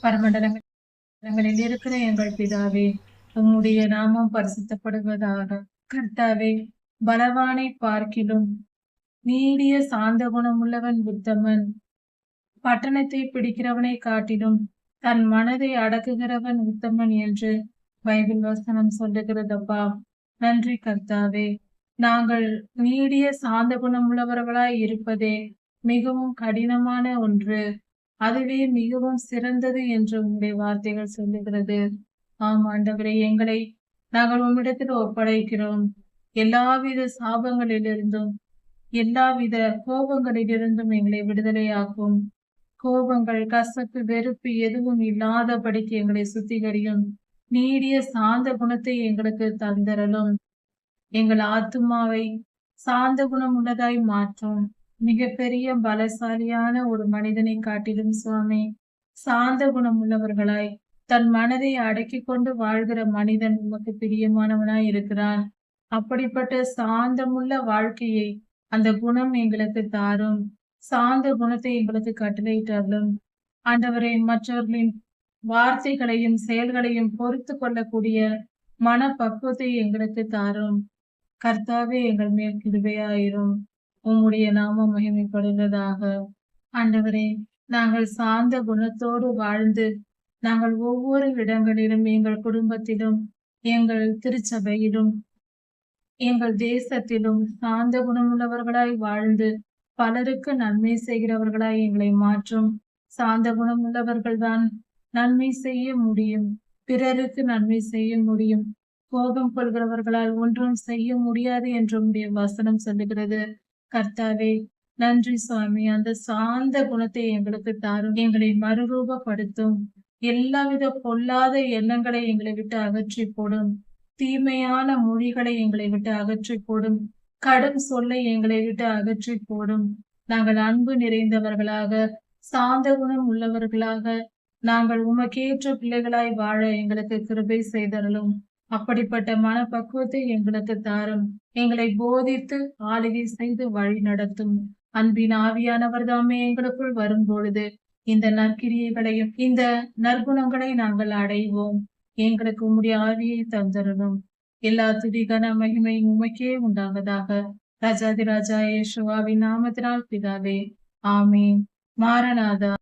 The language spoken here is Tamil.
பரமண்டலங்களில் இருக்கிற எங்கள் பிதாவே, உம்முடைய நாமம் பரிசுத்தப்படுவதாக. கர்த்தாவே, பலவானை பார்க்கிலும் நீடிய சாந்த குணமுள்ளவன் உத்தமன். பட்டணத்தை பிடிக்கிறவனை காட்டிலும் தன் மனதை அடக்குகிறவன் உத்தமன் என்று பைபிள் வசனம் சொல்லுகிறதப்பா. நன்றி கர்த்தாவே. நாங்கள் நீடிய சாந்த குணமுள்ளவர்களாய் இருப்பதே மிகவும் கடினமான ஒன்று. அதுவே மிகவும் சிறந்தது என்று உங்களுடைய வார்த்தைகள் சொல்லுகிறது. ஆம் ஆண்டவரே, எங்களை நாங்கள் உம்மிடத்தில் ஒப்படைக்கிறோம். எல்லாவித சாபங்களிலிருந்தும் எல்லாவித கோபங்களிலிருந்தும் எங்களை விடுதலையாக்கும். கோபங்கள், கசப்பு, வெறுப்பு எதுவும் இல்லாதபடிக்கு எங்களை சுத்திகரியும். நீடிய சாந்த குணத்தை எங்களுக்கு தந்தரலும். எங்கள் ஆத்துமாவை சாந்த குணம் உள்ளதாய் மாற்றும். மிகப்பெரிய பலசாலியான ஒரு மனிதனை காட்டிலும் சுவாமி, சாந்த குணம் உள்ளவர்களாய் தன் மனதை அடக்கி கொண்டு வாழ்கிற மனிதன் உமக்கு பிரியமானவனாய் இருக்கிறான். அப்படிப்பட்ட சாந்தமுள்ள வாழ்க்கையை அந்த குணம் எங்களுக்கு தாரும். சாந்த குணத்தை எங்களுக்கு கட்டளையிட்டாலும் ஆண்டவரை, மற்றவர்களின் வார்த்தைகளையும் செயல்களையும் பொறுத்து கொள்ளக்கூடிய மனப்பக்குவத்தை எங்களுக்கு தாரும். கர்த்தாவே, எங்கள் மேல் கிருபையாயிரும். உம்முடைய நாமம் மகிமைப்படுவதாக. ஆண்டவரே, நாங்கள் சாந்த குணத்தோடு வாழ்ந்து நாங்கள் ஒவ்வொரு இடங்களிலும், எங்கள் குடும்பத்திலும், எங்கள் திருச்சபையிலும், எங்கள் தேசத்திலும் சாந்த குணமுள்ளவர்களாய் வாழ்ந்து பலருக்கு நன்மை செய்கிறவர்களாய் எங்களை மாற்றும். சாந்த குணமுள்ளவர்கள்தான் நன்மை செய்ய முடியும், பிறருக்கு நன்மை செய்ய முடியும். கோபம் கொள்கிறவர்களால் ஒன்றும் செய்ய முடியாது என்று உம்முடைய வசனம் சொல்லுகிறது. கர்த்தாவே, நன்றி சுவாமி. அந்த சாந்த குணத்தை எங்களுக்கு தாரும். எங்களை மறுரூபப்படுத்தும். எல்லாவித பொல்லாத எண்ணங்களை எங்களை விட்டு அகற்றி போடும். தீமையான மொழிகளை எங்களை விட்டு அகற்றி போடும். கடும் சொல்லை எங்களை விட்டு அகற்றி போடும். நாங்கள் அன்பு நிறைந்தவர்களாக, சாந்த குணம் உள்ளவர்களாக, நாங்கள் உமக்கேற்ற பிள்ளைகளாய் வாழ எங்களுக்கு கிருபை செய்தரலும். அப்படிப்பட்ட மனப்பக்குவத்தை எங்களுக்கு தாரும். எங்களை போதித்து ஆளுகை செய்து வழி நடத்தும். அன்பின் ஆவியானவர் தாமே எங்களுக்குள் வரும் பொழுது இந்த நற்கிரியைகளையும் இந்த நற்குணங்களை நாங்கள் அடைவோம். எங்களுக்கு உம்முடைய ஆவியை தந்தரணும். எல்லா துதிகன மகிமை உமக்கே உண்டாவதாக. ராஜாதி ராஜா இயேசுவின் நாமத்தினால் பிதாவே, ஆமீன். மாரநாதா.